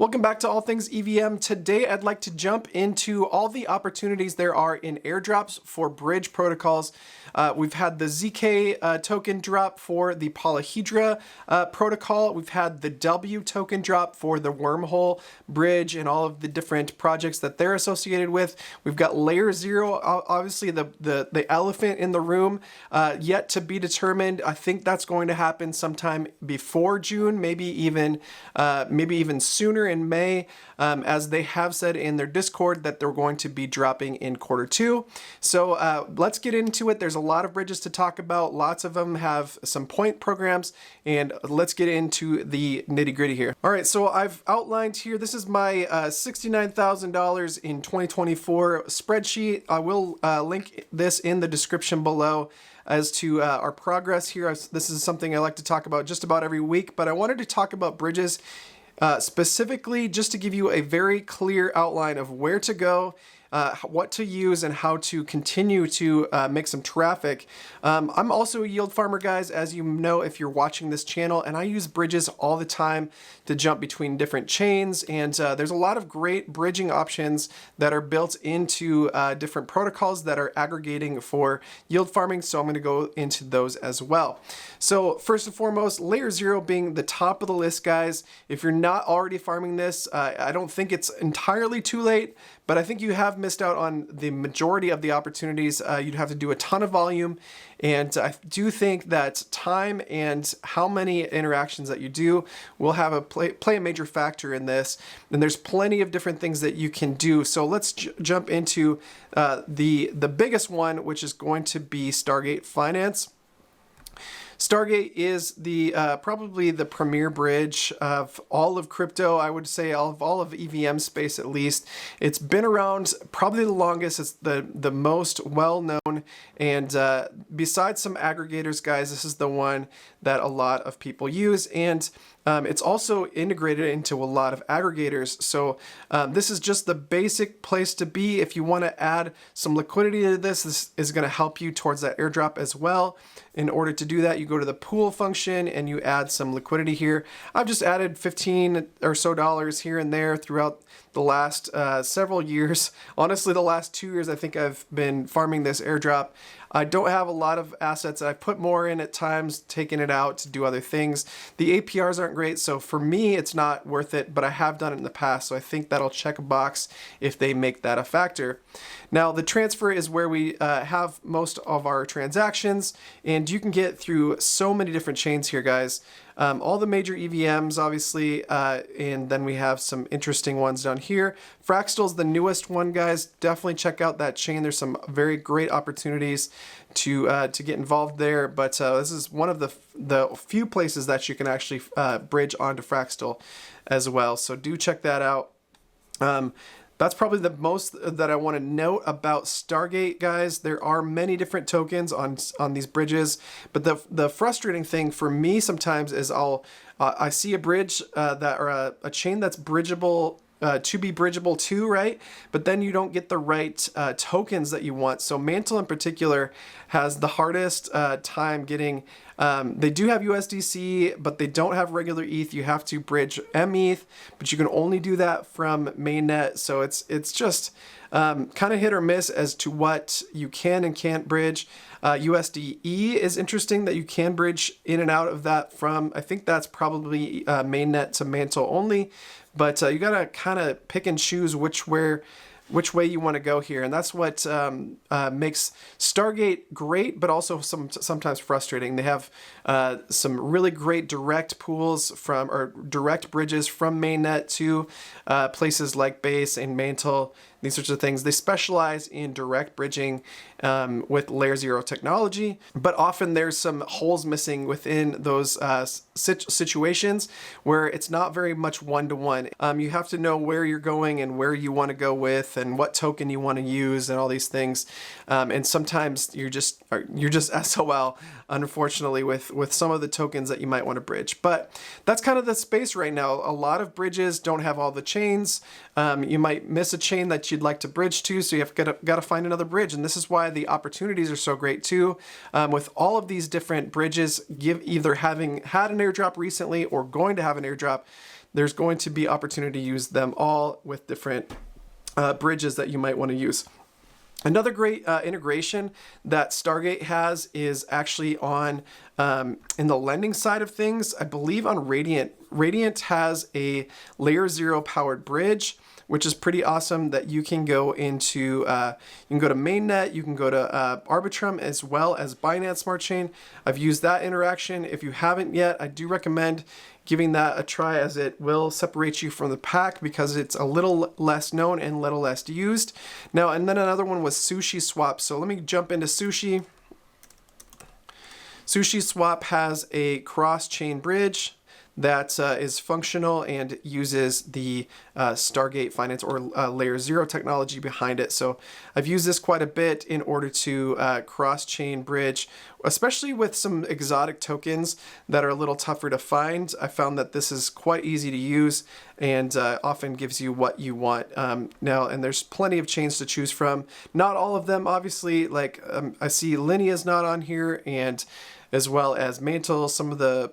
Welcome back to All Things EVM. Today I'd like to jump into all the opportunities there are in airdrops for bridge protocols. We've had the ZK token drop for the Polyhedra protocol. We've had the W token drop for the Wormhole bridge and all of the different projects that they're associated with. We've got LayerZero, obviously the elephant in the room, yet to be determined. I think that's going to happen sometime before June, maybe even sooner in May, as they have said in their Discord that they're going to be dropping in Q2. So let's get into it. There's a lot of bridges to talk about. Lots of them have some point programs, and let's get into the nitty gritty here. All right, so I've outlined here, this is my $69,000 in 2024 spreadsheet. I will link this in the description below as to our progress here. This is something I like to talk about just about every week, but I wanted to talk about bridges specifically just to give you a very clear outline of where to go, what to use, and how to continue to make some traffic. I'm also a yield farmer, guys, as you know if you're watching this channel, and I use bridges all the time to jump between different chains, and there's a lot of great bridging options that are built into different protocols that are aggregating for yield farming, so I'm going to go into those as well. So first and foremost, LayerZero being the top of the list, guys. If you're not already farming this, I don't think it's entirely too late, but I think you have missed out on the majority of the opportunities. You'd have to do a ton of volume, and I do think that time and how many interactions that you do will have a play a major factor in this, and there's plenty of different things that you can do. So let's jump into the biggest one, which is going to be Stargate Finance. Stargate is the probably the premier bridge of all of crypto, I would say, of all of EVM space at least. It's been around probably the longest. It's the most well-known, and besides some aggregators, guys, this is the one that a lot of people use, and it's also integrated into a lot of aggregators. So this is just the basic place to be. If you want to add some liquidity to this, this is going to help you towards that airdrop as well. In order to do that, you go to the pool function and you add some liquidity here. I've just added $15 or so here and there throughout the last several years. Honestly, the last 2 years, I think I've been farming this airdrop. I don't have a lot of assets. I put more in at times, taking it out to do other things. The APRs aren't great, so for me, it's not worth it, but I have done it in the past, so I think that'll check a box if they make that a factor. Now, the transfer is where we have most of our transactions, and you can get through so many different chains here, guys. All the major EVMs, obviously, and then we have some interesting ones down here. Krystal's the newest one, guys. Definitely check out that chain. There's some very great opportunities to get involved there, but this is one of the few places that you can actually bridge onto Krystal as well. So do check that out. That's probably the most that I want to note about Stargate, guys. There are many different tokens on these bridges, but the frustrating thing for me sometimes is I see a bridge or a chain that's bridgeable. To be bridgeable too, right? But then you don't get the right tokens that you want. So Mantle in particular has the hardest time getting, they do have USDC, but they don't have regular ETH. You have to bridge METH, but you can only do that from mainnet. So it's just kind of hit or miss as to what you can and can't bridge. USDE is interesting that you can bridge in and out of that from, I think that's probably mainnet to Mantle only. But you gotta kind of pick and choose which way you want to go here, and that's what makes Stargate great, but also sometimes frustrating. They have some really great direct pools or direct bridges from mainnet to places like Base and Mantle. These sorts of things. They specialize in direct bridging with LayerZero technology, but often there's some holes missing within those situations where it's not very much one-to-one. You have to know where you're going and where you want to go with and what token you want to use and all these things. And sometimes you're just SOL, unfortunately, with some of the tokens that you might want to bridge. But that's kind of the space right now. A lot of bridges don't have all the chains. You might miss a chain that you'd like to bridge to, so you've got to find another bridge, and this is why the opportunities are so great too. With all of these different bridges, either having had an airdrop recently or going to have an airdrop, there's going to be opportunity to use them all with different bridges that you might want to use. Another great integration that Stargate has is actually on in the lending side of things. I believe on Radiant. Radiant has a LayerZero powered bridge, which is pretty awesome, that you can go into, you can go to mainnet, you can go to Arbitrum, as well as Binance Smart Chain. I've used that interaction. If you haven't yet, I do recommend giving that a try, as it will separate you from the pack because it's a little less known and a little less used. Now, and then another one was SushiSwap. So let me jump into Sushi. SushiSwap has a cross-chain bridge that is functional and uses the Stargate Finance or LayerZero technology behind it. So I've used this quite a bit in order to cross-chain bridge, especially with some exotic tokens that are a little tougher to find. I found that this is quite easy to use and often gives you what you want. Now, and there's plenty of chains to choose from. Not all of them, obviously. Like I see Linea's not on here, and as well as Mantle, some of the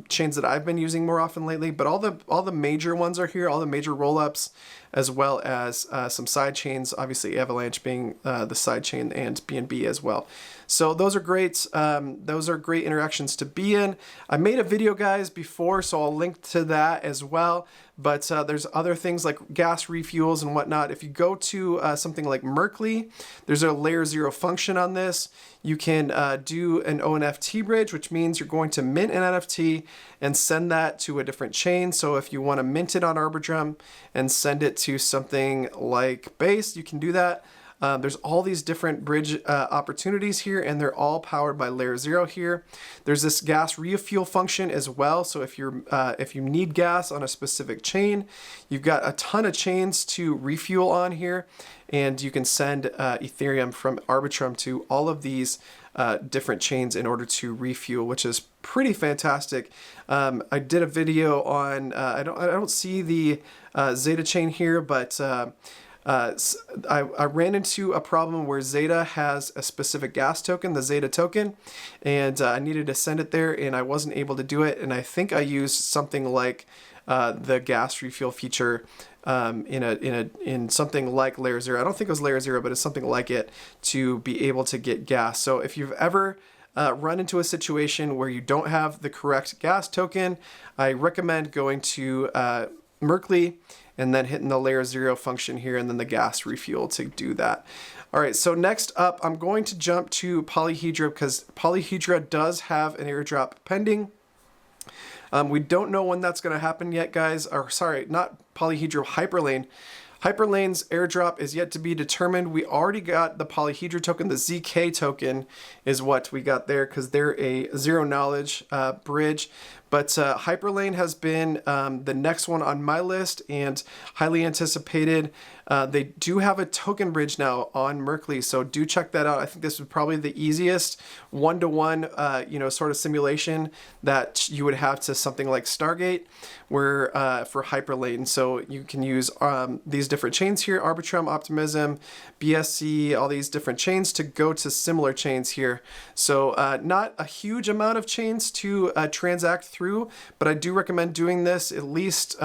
chains that I've been using more often lately, but all the major ones are here, all the major rollups, as well as some side chains, obviously Avalanche being the side chain, and BNB as well. So those are great. Those are great interactions to be in. I made a video, guys, before, so I'll link to that as well. But there's other things like gas refuels and whatnot. If you go to something like Merkley, there's a LayerZero function on this. You can do an ONFT bridge, which means you're going to mint an NFT and send that to a different chain. So if you want to mint it on Arbitrum and send it to something like Base, you can do that. There's all these different bridge opportunities here, and they're all powered by LayerZero here. There's this gas refuel function as well. So if you need gas on a specific chain, you've got a ton of chains to refuel on here, and you can send Ethereum from Arbitrum to all of these different chains in order to refuel, which is pretty fantastic. I did a video on I don't see the Zeta chain here, but I ran into a problem where Zeta has a specific gas token, the Zeta token, and I needed to send it there, and I wasn't able to do it. And I think I used something like the gas refuel feature in something like LayerZero. I don't think it was LayerZero, but it's something like it, to be able to get gas. So if you've ever run into a situation where you don't have the correct gas token, I recommend going to Merkley and then hitting the LayerZero function here, and then the gas refuel to do that. All right, so next up, I'm going to jump to Polyhedra, because Polyhedra does have an airdrop pending. We don't know when that's going to happen yet, guys. Or sorry, not Polyhedra, Hyperlane. Hyperlane's airdrop is yet to be determined. We already got the Polyhedra token. The ZK token is what we got there, because they're a zero knowledge bridge. But Hyperlane has been the next one on my list and highly anticipated. They do have a token bridge now on Merkley, so do check that out. I think this is probably the easiest one-to-one, sort of simulation that you would have to something like Stargate, where for Hyperlane. So you can use these different chains here: Arbitrum, Optimism, BSC, all these different chains to go to similar chains here. So not a huge amount of chains to transact through, but I do recommend doing this at least,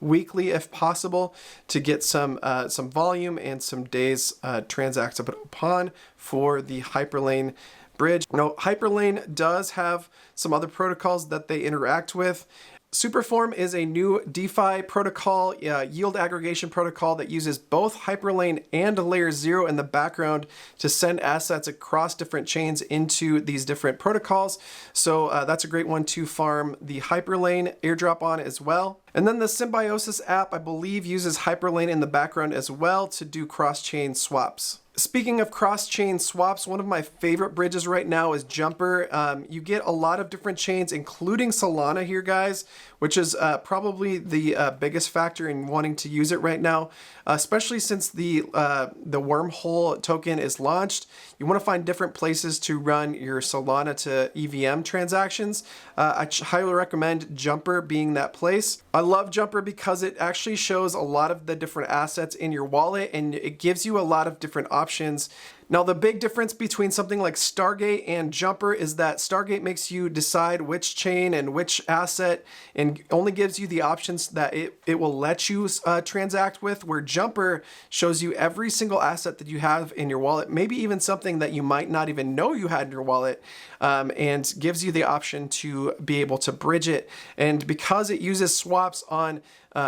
weekly if possible, to get some volume and some days transacted upon for the Hyperlane bridge. Now, Hyperlane does have some other protocols that they interact with. Superform is a new DeFi protocol, yield aggregation protocol, that uses both Hyperlane and LayerZero in the background to send assets across different chains into these different protocols. So that's a great one to farm the Hyperlane airdrop on as well. And then the Symbiosis app, I believe, uses Hyperlane in the background as well to do cross-chain swaps. Speaking of cross-chain swaps, one of my favorite bridges right now is Jumper. You get a lot of different chains, including Solana here, guys, which is probably the biggest factor in wanting to use it right now, especially since the wormhole token is launched. You want to find different places to run your Solana to EVM transactions. I highly recommend Jumper being that place. I love Jumper because it actually shows a lot of the different assets in your wallet, and it gives you a lot of different options options. Now, the big difference between something like Stargate and Jumper is that Stargate makes you decide which chain and which asset and only gives you the options that it will let you transact with, where Jumper shows you every single asset that you have in your wallet, maybe even something that you might not even know you had in your wallet, and gives you the option to be able to bridge it. And because it uses swaps on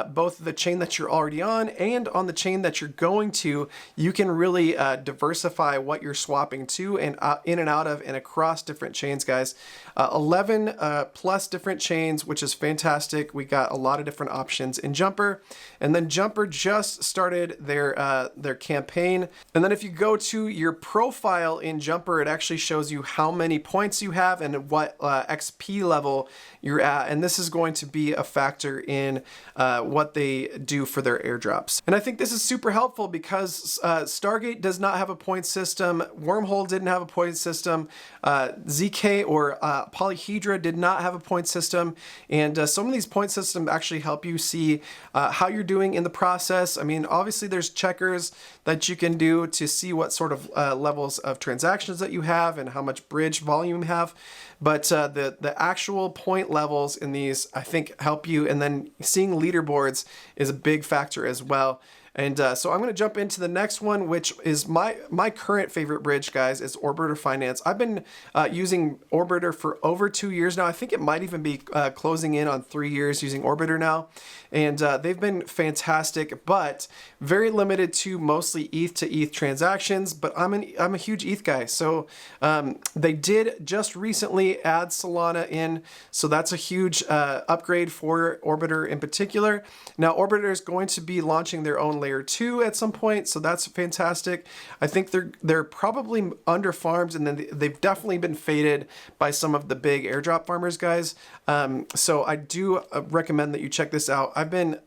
both the chain that you're already on and on the chain that you're going to, you can really diversify what you're swapping to and in and out of and across different chains, guys. 11 plus different chains, which is fantastic. We got a lot of different options in Jumper, and then Jumper just started their campaign. And then if you go to your profile in Jumper, it actually shows you how many points you have and what XP level you're at, and this is going to be a factor in what they do for their airdrops. And I think this is super helpful because Stargate does not have a point system, Wormhole didn't have a point system, ZK or Polyhedra did not have a point system, and some of these point systems actually help you see how you're doing in the process. I mean, obviously there's checkers that you can do to see what sort of levels of transactions that you have and how much bridge volume you have, but the actual point levels in these, I think, help you, and then seeing leaderboards is a big factor as well. And so I'm going to jump into the next one, which is my current favorite bridge, guys, is Orbiter Finance. I've been using Orbiter for over 2 years now. I think it might even be closing in on 3 years using Orbiter now. And they've been fantastic, but very limited to mostly ETH to ETH transactions. But I'm a huge ETH guy. So they did just recently add Solana in. So that's a huge upgrade for Orbiter in particular. Now, Orbiter is going to be launching their own layer 2 at some point, so that's fantastic. I think they're probably under farmed, and then they've definitely been faded by some of the big airdrop farmers, guys. So I do recommend that you check this out. I've been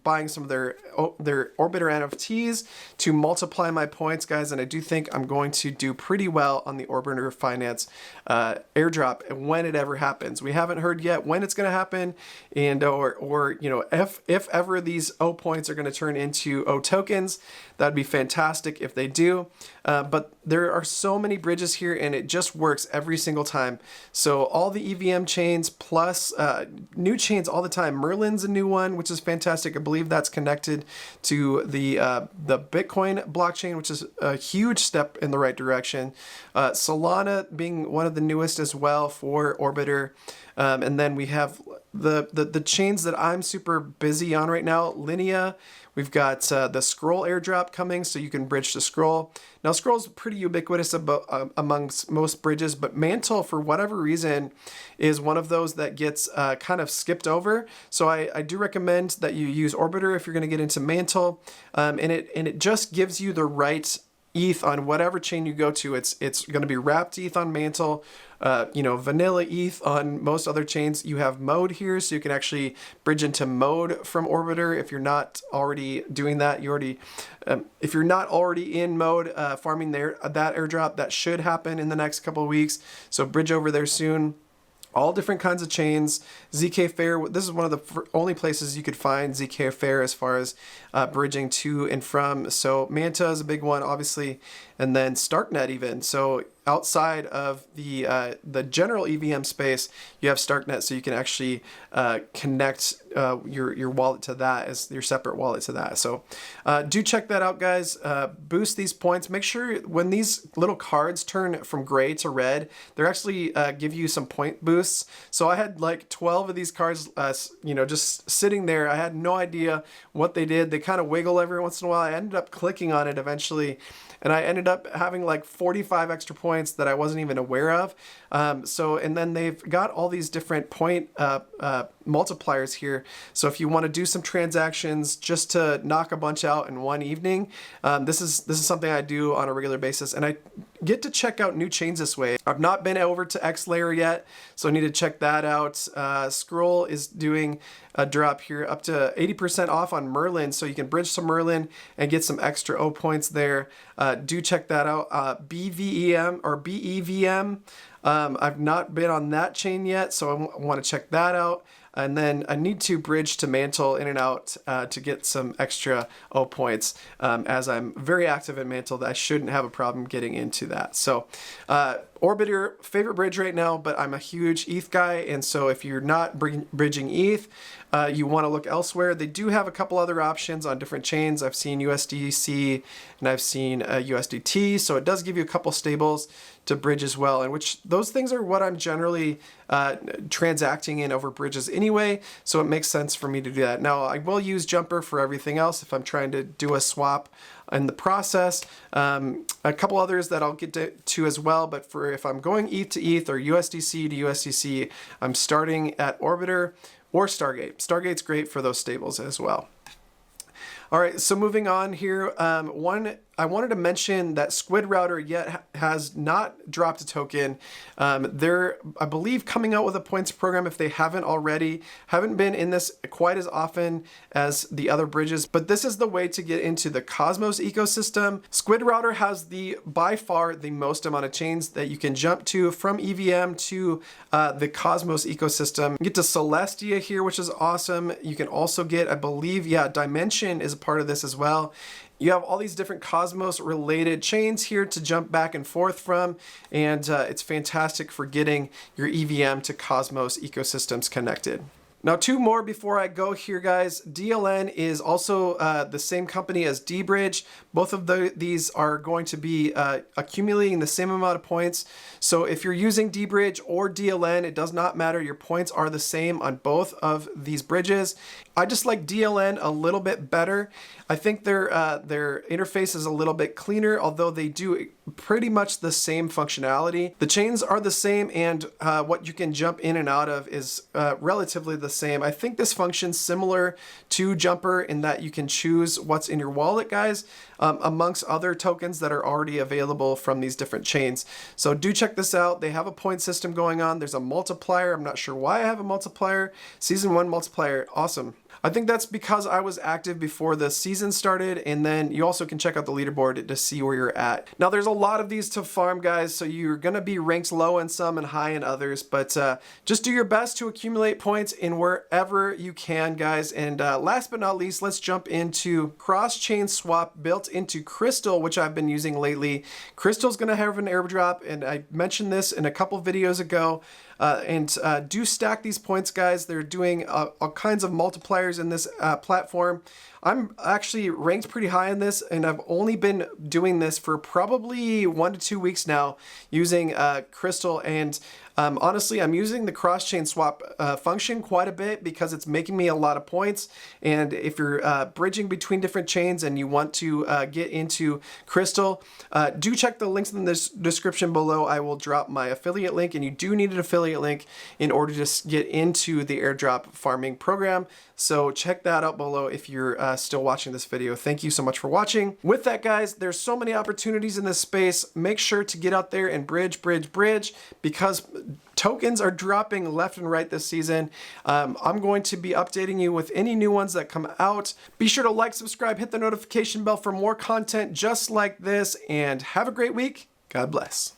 buying some of their Orbiter NFTs to multiply my points, guys, and I do think I'm going to do pretty well on the Orbiter Finance airdrop when it ever happens. We haven't heard yet when it's going to happen, and or you know, if ever these O points are going to turn into O tokens, that'd be fantastic if they do. But there are so many bridges here, and it just works every single time. So all the EVM chains plus new chains all the time. Merlin's a new one, which is fantastic. I believe that's connected to the Bitcoin blockchain, which is a huge step in the right direction. Solana being one of the newest as well for Orbiter. And then we have the chains that I'm super busy on right now. Linea, we've got the Scroll airdrop coming, so you can bridge to Scroll. Now, Scroll's pretty ubiquitous amongst most bridges, but Mantle, for whatever reason, is one of those that gets kind of skipped over. So I do recommend that you use Orbiter if you're going to get into Mantle, and it just gives you the right ETH on whatever chain you go to. It's going to be wrapped ETH on Mantle, vanilla ETH on most other chains. You have mode here, so you can actually bridge into mode from Orbiter if you're not already doing that. If you're not already in mode farming that airdrop, that should happen in the next couple of weeks. So bridge over there soon. All different kinds of chains. ZK Fair, this is one of the only places you could find ZK Fair as far as bridging to and from. So Manta is a big one, obviously, and then Starknet even. So outside of the general EVM space, you have Starknet, so you can actually connect your wallet to that as your separate wallet to that. So do check that out, guys. Boost these points. Make sure when these little cards turn from gray to red, they're actually give you some point boosts. So I had like 12 of these cards, just sitting there. I had no idea what they did. They kind of wiggle every once in a while. I ended up clicking on it eventually, and I ended up having like 45 extra points that I wasn't even aware of. And then they've got all these different point multipliers here. So if you want to do some transactions just to knock a bunch out in one evening, this is something I do on a regular basis, and I get to check out new chains this way. I've not been over to X Layer yet, so I need to check that out. Scroll is doing a drop here up to 80% off on Merlin, so you can bridge to Merlin and get some extra O points there. Do check that out. BVEM or BEVM. I've not been on that chain yet, so I want to check that out. and then I need to bridge to mantle in and out to get some extra O points. As I'm very active in mantle, I shouldn't have a problem getting into that. So Orbiter, favorite bridge right now, but I'm a huge ETH guy, and so if you're not bridging ETH, you want to look elsewhere. They do have a couple other options on different chains. I've seen USDC and I've seen USDT, so it does give you a couple stables to bridge as well, and which those things are what I'm generally transacting in over bridges anyway, so it makes sense for me to do that. Now, I will use Jumper for everything else if I'm trying to do a swap in the process. A couple others that I'll get to as well, but for if I'm going ETH to ETH or USDC to USDC, I'm starting at Orbiter or Stargate. Stargate's great for those stables as well. All right, so moving on here, I wanted to mention that Squid router yet has not dropped a token. They're, I believe, coming out with a points program if they haven't already. Haven't been in this quite as often as the other bridges, but this is the way to get into the Cosmos ecosystem. Squid router has by far the most amount of chains that you can jump to from EVM to the Cosmos ecosystem. You get to Celestia here, which is awesome. You can also get, I believe, Dimension is a part of this as well. You have all these different Cosmos related chains here to jump back and forth from, and it's fantastic for getting your EVM to Cosmos ecosystems connected. Now, two more before I go here, guys. DLN is also the same company as dBridge. Both of these are going to be accumulating the same amount of points. So if you're using dBridge or DLN, it does not matter. Your points are the same on both of these bridges. I just like DLN a little bit better. I think their interface is a little bit cleaner, although they do pretty much the same functionality. The chains are the same, and what you can jump in and out of is relatively the same. I think this functions similar to Jumper in that you can choose what's in your wallet, guys, amongst other tokens that are already available from these different chains. So do check this out. They have a point system going on. There's a multiplier. I'm not sure why I have a multiplier. Season 1 multiplier, awesome. I think that's because I was active before the season started, and then you also can check out the leaderboard to see where you're at. Now, there's a lot of these to farm, guys, so you're going to be ranked low in some and high in others, but just do your best to accumulate points in wherever you can, guys. And last but not least, let's jump into cross-chain swap built into Krystal, which I've been using lately. Krystal's going to have an airdrop, and I mentioned this in a couple videos ago. Do stack these points, guys. They're doing all kinds of multipliers in this platform. I'm actually ranked pretty high in this, and I've only been doing this for probably 1 to 2 weeks now using Krystal, and honestly, I'm using the cross-chain swap function quite a bit because it's making me a lot of points. And if you're bridging between different chains and you want to get into Krystal, do check the links in the description below. I will drop my affiliate link, and you do need an affiliate link in order to get into the airdrop farming program. So check that out below if you're still watching this video. Thank you so much for watching. With that, guys, there's so many opportunities in this space. Make sure to get out there and bridge, because tokens are dropping left and right this season. I'm going to be updating you with any new ones that come out. Be sure to like, subscribe, hit the notification bell for more content just like this, and have a great week. God bless.